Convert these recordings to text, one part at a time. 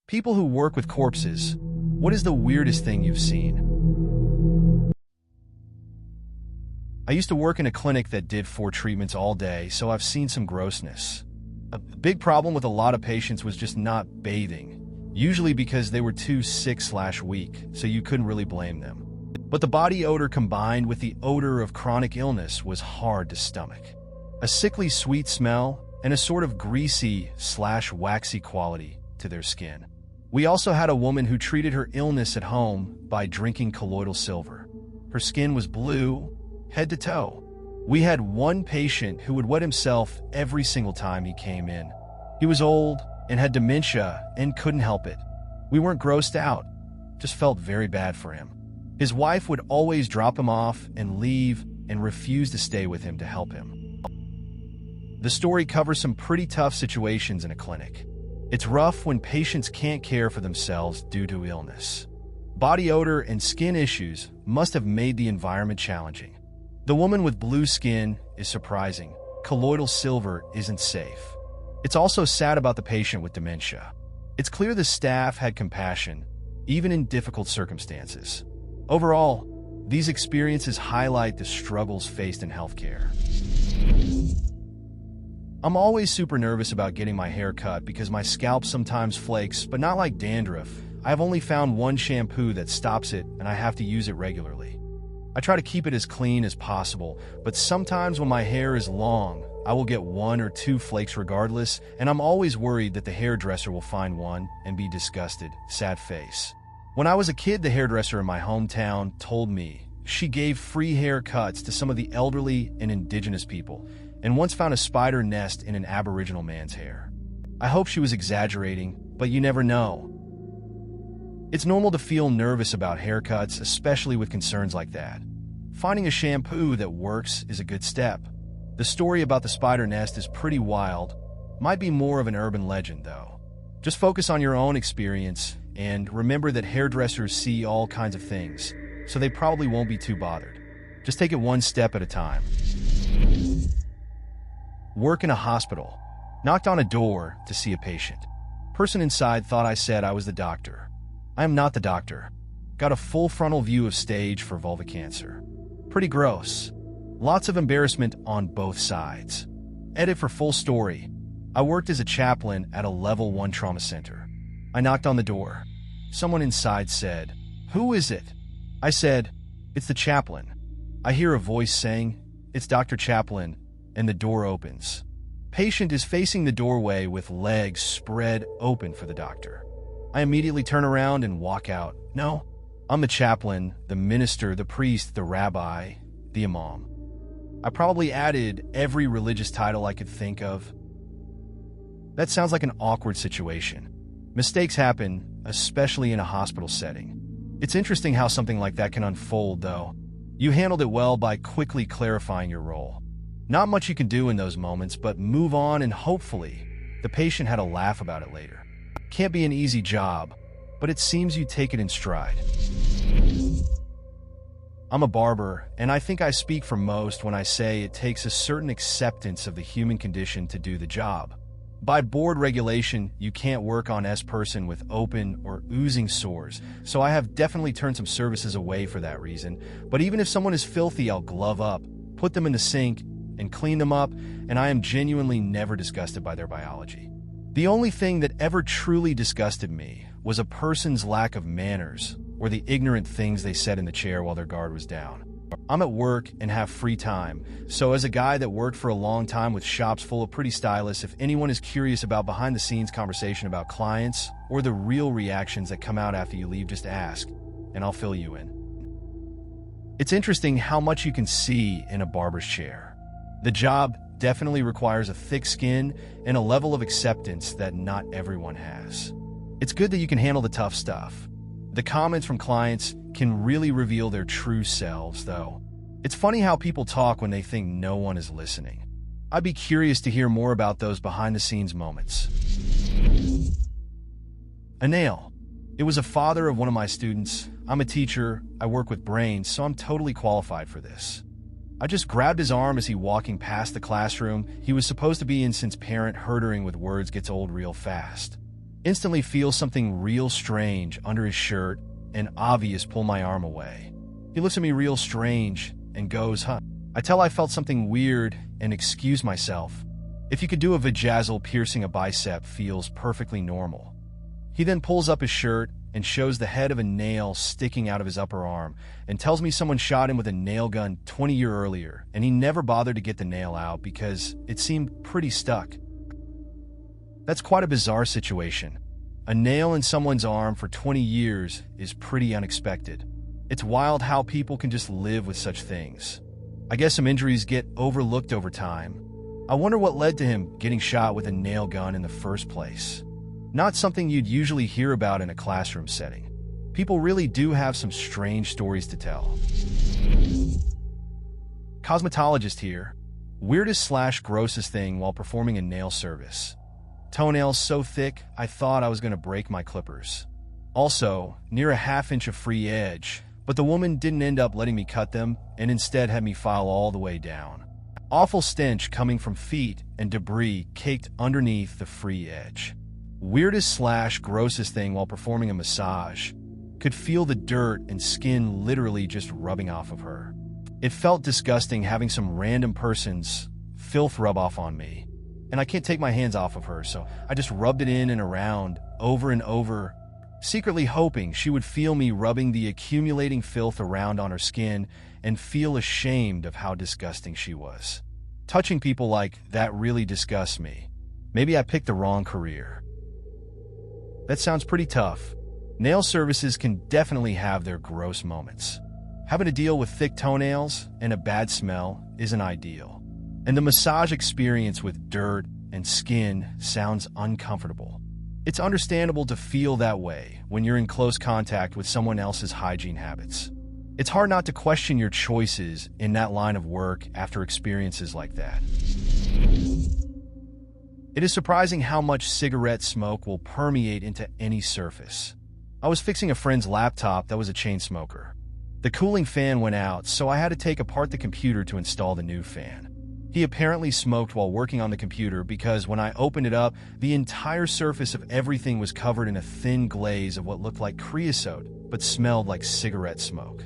People who work with corpses, what is the weirdest thing you've seen? I used to work in a clinic that did 4 treatments all day, so I've seen some grossness. A big problem with a lot of patients was just not bathing, usually because they were too sick/weak, so you couldn't really blame them. But the body odor combined with the odor of chronic illness was hard to stomach. A sickly sweet smell and a sort of greasy/waxy quality to their skin. We also had a woman who treated her illness at home by drinking colloidal silver. Her skin was blue, head to toe. We had one patient who would wet himself every single time he came in. He was old and had dementia and couldn't help it. We weren't grossed out, just felt very bad for him. His wife would always drop him off and leave and refuse to stay with him to help him. The story covers some pretty tough situations in a clinic. It's rough when patients can't care for themselves due to illness. Body odor and skin issues must have made the environment challenging. The woman with blue skin is surprising. Colloidal silver isn't safe. It's also sad about the patient with dementia. It's clear the staff had compassion, even in difficult circumstances. Overall, these experiences highlight the struggles faced in healthcare. I'm always super nervous about getting my hair cut because my scalp sometimes flakes, but not like dandruff. I've only found one shampoo that stops it, and I have to use it regularly. I try to keep it as clean as possible, but sometimes when my hair is long, I will get 1 or 2 flakes regardless, and I'm always worried that the hairdresser will find one and be disgusted, sad face. When I was a kid, the hairdresser in my hometown told me she gave free haircuts to some of the elderly and indigenous people, and once found a spider nest in an Aboriginal man's hair. I hope she was exaggerating, but you never know. It's normal to feel nervous about haircuts, especially with concerns like that. Finding a shampoo that works is a good step. The story about the spider nest is pretty wild. Might be more of an urban legend, though. Just focus on your own experience, and remember that hairdressers see all kinds of things, so they probably won't be too bothered. Just take it one step at a time. Work in a hospital. Knocked on a door to see a patient. Person inside thought I said I was the doctor. I am not the doctor. Got a full frontal view of stage for vulva cancer. Pretty gross. Lots of embarrassment on both sides. Edit for full story. I worked as a chaplain at a level 1 trauma center. I knocked on the door. Someone inside said, "Who is it?" I said, "It's the chaplain." I hear a voice saying, "It's Dr. Chaplain," and the door opens. Patient is facing the doorway with legs spread open for the doctor. I immediately turn around and walk out. No, I'm the chaplain, the minister, the priest, the rabbi, the imam. I probably added every religious title I could think of. That sounds like an awkward situation. Mistakes happen, especially in a hospital setting. It's interesting how something like that can unfold, though. You handled it well by quickly clarifying your role. Not much you can do in those moments, but move on and hopefully the patient had a laugh about it later. Can't be an easy job, but it seems you take it in stride. I'm a barber, and I think I speak for most when I say it takes a certain acceptance of the human condition to do the job. By board regulation, you can't work on S-person with open or oozing sores, so I have definitely turned some services away for that reason. But even if someone is filthy, I'll glove up, put them in the sink, and clean them up, and I am genuinely never disgusted by their biology. The only thing that ever truly disgusted me was a person's lack of manners or the ignorant things they said in the chair while their guard was down. I'm at work and have free time, so as a guy that worked for a long time with shops full of pretty stylists, if anyone is curious about behind-the-scenes conversation about clients or the real reactions that come out after you leave, just ask, and I'll fill you in. It's interesting how much you can see in a barber's chair. The job definitely requires a thick skin and a level of acceptance that not everyone has. It's good that you can handle the tough stuff. The comments from clients can really reveal their true selves, though. It's funny how people talk when they think no one is listening. I'd be curious to hear more about those behind-the-scenes moments. A nail. It was a father of one of my students. I'm a teacher, I work with brains, so I'm totally qualified for this. I just grabbed his arm as he walking past the classroom he was supposed to be in, since parent herding with words gets old real fast. Instantly feel something real strange under his shirt and obvious pull my arm away. He looks at me real strange and goes, huh? I tell I felt something weird and excuse myself. If you could do a vajazzle, piercing a bicep feels perfectly normal. He then pulls up his shirt and shows the head of a nail sticking out of his upper arm and tells me someone shot him with a nail gun 20 years earlier and he never bothered to get the nail out because it seemed pretty stuck. That's quite a bizarre situation. A nail in someone's arm for 20 years is pretty unexpected. It's wild how people can just live with such things. I guess some injuries get overlooked over time. I wonder what led to him getting shot with a nail gun in the first place. Not something you'd usually hear about in a classroom setting. People really do have some strange stories to tell. Cosmetologist here. Weirdest/grossest thing while performing a nail service. Toenails so thick, I thought I was going to break my clippers. Also, near a half-inch of free edge, but the woman didn't end up letting me cut them and instead had me file all the way down. Awful stench coming from feet and debris caked underneath the free edge. Weirdest/grossest thing while performing a massage. Could feel the dirt and skin literally just rubbing off of her. It felt disgusting having some random person's filth rub off on me. And I can't take my hands off of her, so I just rubbed it in and around, over and over, secretly hoping she would feel me rubbing the accumulating filth around on her skin and feel ashamed of how disgusting she was. Touching people like that really disgusts me. Maybe I picked the wrong career. That sounds pretty tough. Nail services can definitely have their gross moments. Having to deal with thick toenails and a bad smell isn't ideal. And the massage experience with dirt and skin sounds uncomfortable. It's understandable to feel that way when you're in close contact with someone else's hygiene habits. It's hard not to question your choices in that line of work after experiences like that. It is surprising how much cigarette smoke will permeate into any surface. I was fixing a friend's laptop that was a chain smoker. The cooling fan went out, so I had to take apart the computer to install the new fan. He apparently smoked while working on the computer because when I opened it up, the entire surface of everything was covered in a thin glaze of what looked like creosote, but smelled like cigarette smoke.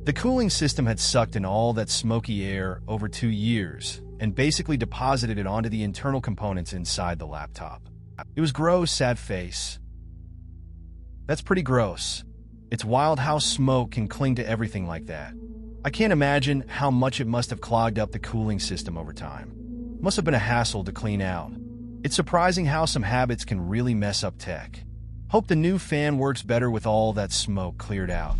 The cooling system had sucked in all that smoky air over 2 years and basically deposited it onto the internal components inside the laptop. It was gross, sad face. That's pretty gross. It's wild how smoke can cling to everything like that. I can't imagine how much it must have clogged up the cooling system over time. Must have been a hassle to clean out. It's surprising how some habits can really mess up tech. Hope the new fan works better with all that smoke cleared out.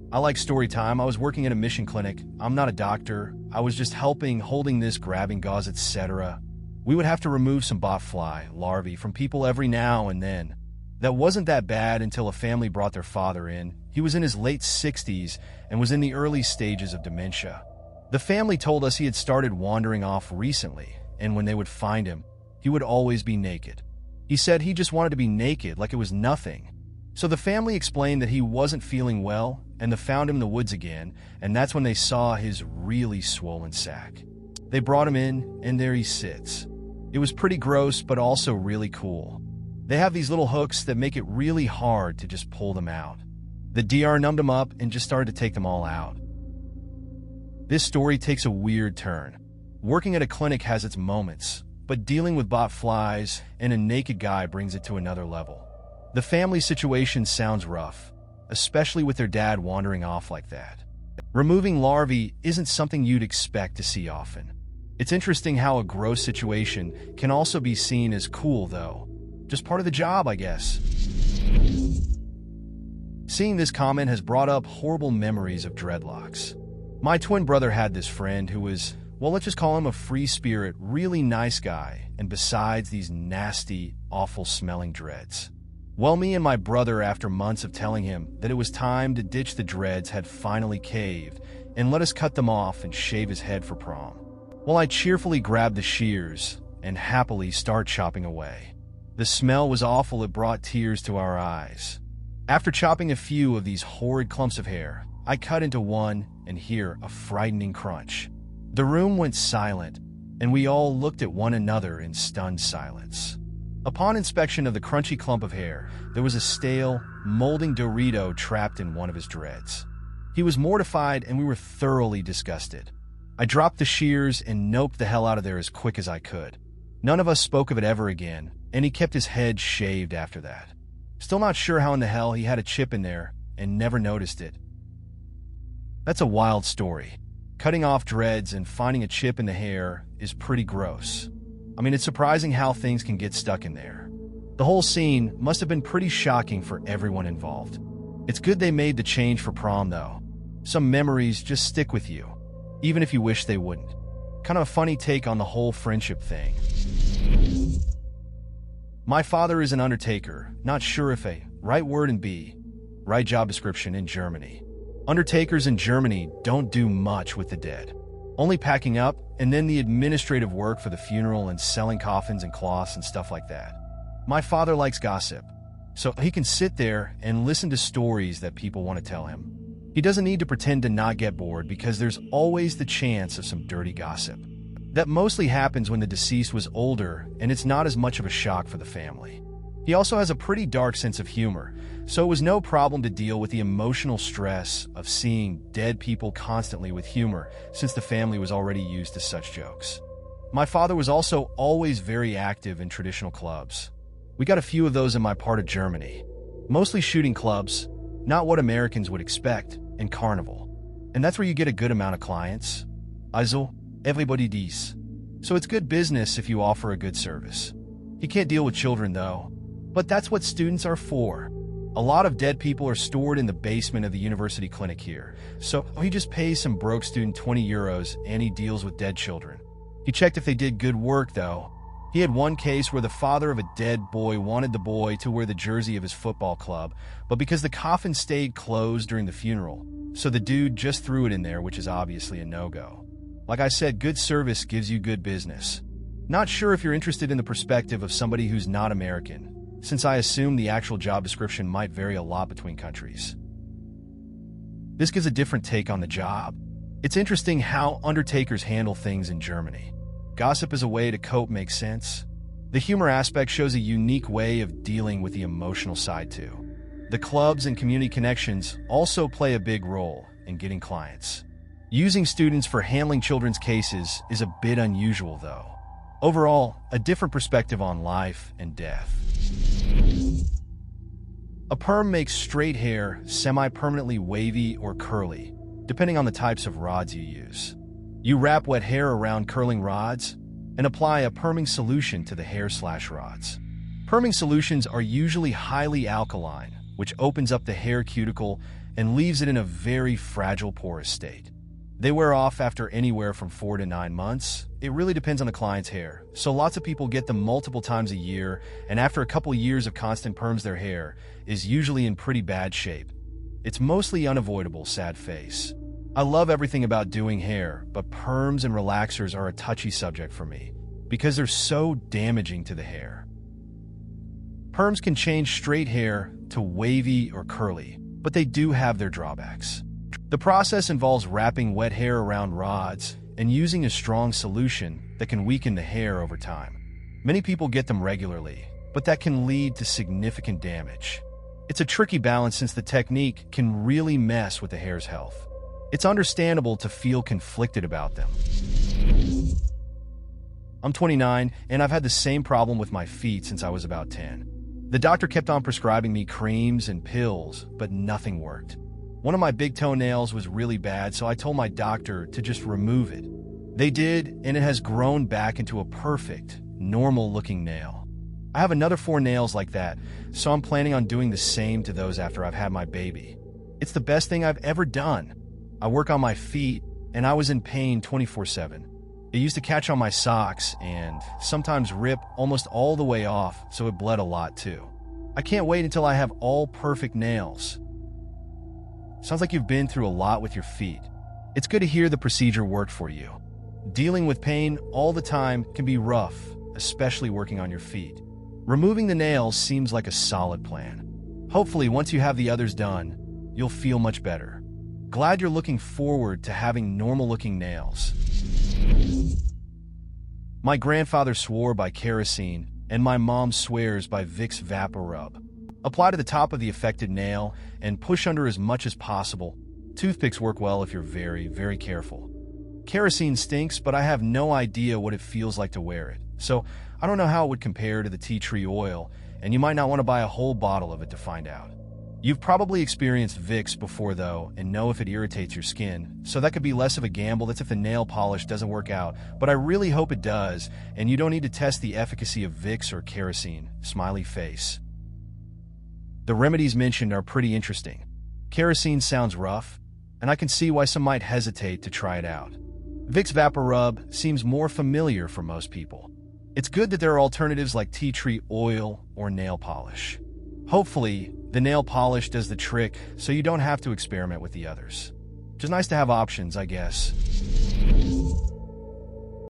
I like story time. I was working at a mission clinic. I'm not a doctor. I was just helping, holding this, grabbing gauze, etc. We would have to remove some botfly larvae from people every now and then. That wasn't that bad until a family brought their father in. He was in his late 60s and was in the early stages of dementia. The family told us he had started wandering off recently, and when they would find him, he would always be naked. He said he just wanted to be naked like it was nothing. So the family explained that he wasn't feeling well, and they found him in the woods again, and that's when they saw his really swollen sack. They brought him in, and there he sits. It was pretty gross, but also really cool. They have these little hooks that make it really hard to just pull them out. The DR numbed them up and just started to take them all out. This story takes a weird turn. Working at a clinic has its moments, but dealing with bot flies and a naked guy brings it to another level. The family situation sounds rough, especially with their dad wandering off like that. Removing larvae isn't something you'd expect to see often. It's interesting how a gross situation can also be seen as cool, though. Just part of the job, I guess. Seeing this comment has brought up horrible memories of dreadlocks. My twin brother had this friend who was, well, let's just call him a free spirit, really nice guy, and besides these nasty, awful smelling dreads. Well, me and my brother, after months of telling him that it was time to ditch the dreads, had finally caved and let us cut them off and shave his head for prom. Well, I cheerfully grabbed the shears and happily start chopping away. The smell was awful. It brought tears to our eyes. After chopping a few of these horrid clumps of hair, I cut into one and hear a frightening crunch. The room went silent, and we all looked at one another in stunned silence. Upon inspection of the crunchy clump of hair, there was a stale, molding Dorito trapped in one of his dreads. He was mortified and we were thoroughly disgusted. I dropped the shears and noped the hell out of there as quick as I could. None of us spoke of it ever again, and he kept his head shaved after that. Still not sure how in the hell he had a chip in there and never noticed it. That's a wild story. Cutting off dreads and finding a chip in the hair is pretty gross. I mean, it's surprising how things can get stuck in there. The whole scene must have been pretty shocking for everyone involved. It's good they made the change for prom, though. Some memories just stick with you, even if you wish they wouldn't. Kind of a funny take on the whole friendship thing. My father is an undertaker, not sure if a right word and B, right job description in Germany. Undertakers in Germany don't do much with the dead. Only packing up and then the administrative work for the funeral and selling coffins and cloths and stuff like that. My father likes gossip, so he can sit there and listen to stories that people want to tell him. He doesn't need to pretend to not get bored because there's always the chance of some dirty gossip. That mostly happens when the deceased was older and it's not as much of a shock for the family. He also has a pretty dark sense of humor, so it was no problem to deal with the emotional stress of seeing dead people constantly with humor since the family was already used to such jokes. My father was also always very active in traditional clubs. We got a few of those in my part of Germany. Mostly shooting clubs, not what Americans would expect, and carnival. And that's where you get a good amount of clients. Also, everybody dies. So it's good business if you offer a good service. He can't deal with children though, but that's what students are for. A lot of dead people are stored in the basement of the university clinic here, so he just pays some broke student 20 euros and he deals with dead children. He checked if they did good work though. He had one case where the father of a dead boy wanted the boy to wear the jersey of his football club, but because the coffin stayed closed during the funeral, so the dude just threw it in there, which is obviously a no-go. Like I said, good service gives you good business. Not sure if you're interested in the perspective of somebody who's not American, since I assume the actual job description might vary a lot between countries. This gives a different take on the job. It's interesting how undertakers handle things in Germany. Gossip as a way to cope makes sense. The humor aspect shows a unique way of dealing with the emotional side too. The clubs and community connections also play a big role in getting clients. Using students for handling children's cases is a bit unusual though. Overall, a different perspective on life and death. A perm makes straight hair semi-permanently wavy or curly, depending on the types of rods you use. You wrap wet hair around curling rods and apply a perming solution to the hair/rods. Perming solutions are usually highly alkaline, which opens up the hair cuticle and leaves it in a very fragile, porous state. They wear off after anywhere from 4 to 9 months. It really depends on the client's hair, so lots of people get them multiple times a year, and after a couple years of constant perms, their hair is usually in pretty bad shape. It's mostly unavoidable, sad face. I love everything about doing hair, but perms and relaxers are a touchy subject for me because they're so damaging to the hair. Perms can change straight hair to wavy or curly, but they do have their drawbacks. The process involves wrapping wet hair around rods and using a strong solution that can weaken the hair over time. Many people get them regularly, but that can lead to significant damage. It's a tricky balance since the technique can really mess with the hair's health. It's understandable to feel conflicted about them. I'm 29, and I've had the same problem with my feet since I was about 10. The doctor kept on prescribing me creams and pills, but nothing worked. One of my big toenails was really bad, so I told my doctor to just remove it. They did, and it has grown back into a perfect, normal-looking nail. I have another 4 nails like that, so I'm planning on doing the same to those after I've had my baby. It's the best thing I've ever done. I work on my feet, and I was in pain 24/7. It used to catch on my socks and sometimes rip almost all the way off, so it bled a lot too. I can't wait until I have all perfect nails. Sounds like you've been through a lot with your feet. It's good to hear the procedure worked for you. Dealing with pain all the time can be rough, especially working on your feet. Removing the nails seems like a solid plan. Hopefully, once you have the others done, you'll feel much better. Glad you're looking forward to having normal-looking nails. My grandfather swore by kerosene and my mom swears by Vicks VapoRub. Apply to the top of the affected nail and push under as much as possible. Toothpicks work well if you're very, very careful. Kerosene stinks, but I have no idea what it feels like to wear it, so I don't know how it would compare to the tea tree oil, and you might not want to buy a whole bottle of it to find out. You've probably experienced Vicks before, though, and know if it irritates your skin, so that could be less of a gamble. That's if the nail polish doesn't work out, but I really hope it does, and you don't need to test the efficacy of Vicks or kerosene. Smiley face. The remedies mentioned are pretty interesting. Kerosene sounds rough, and I can see why some might hesitate to try it out. Vicks VapoRub seems more familiar for most people. It's good that there are alternatives like tea tree oil or nail polish. Hopefully, the nail polish does the trick so you don't have to experiment with the others. Just nice to have options, I guess.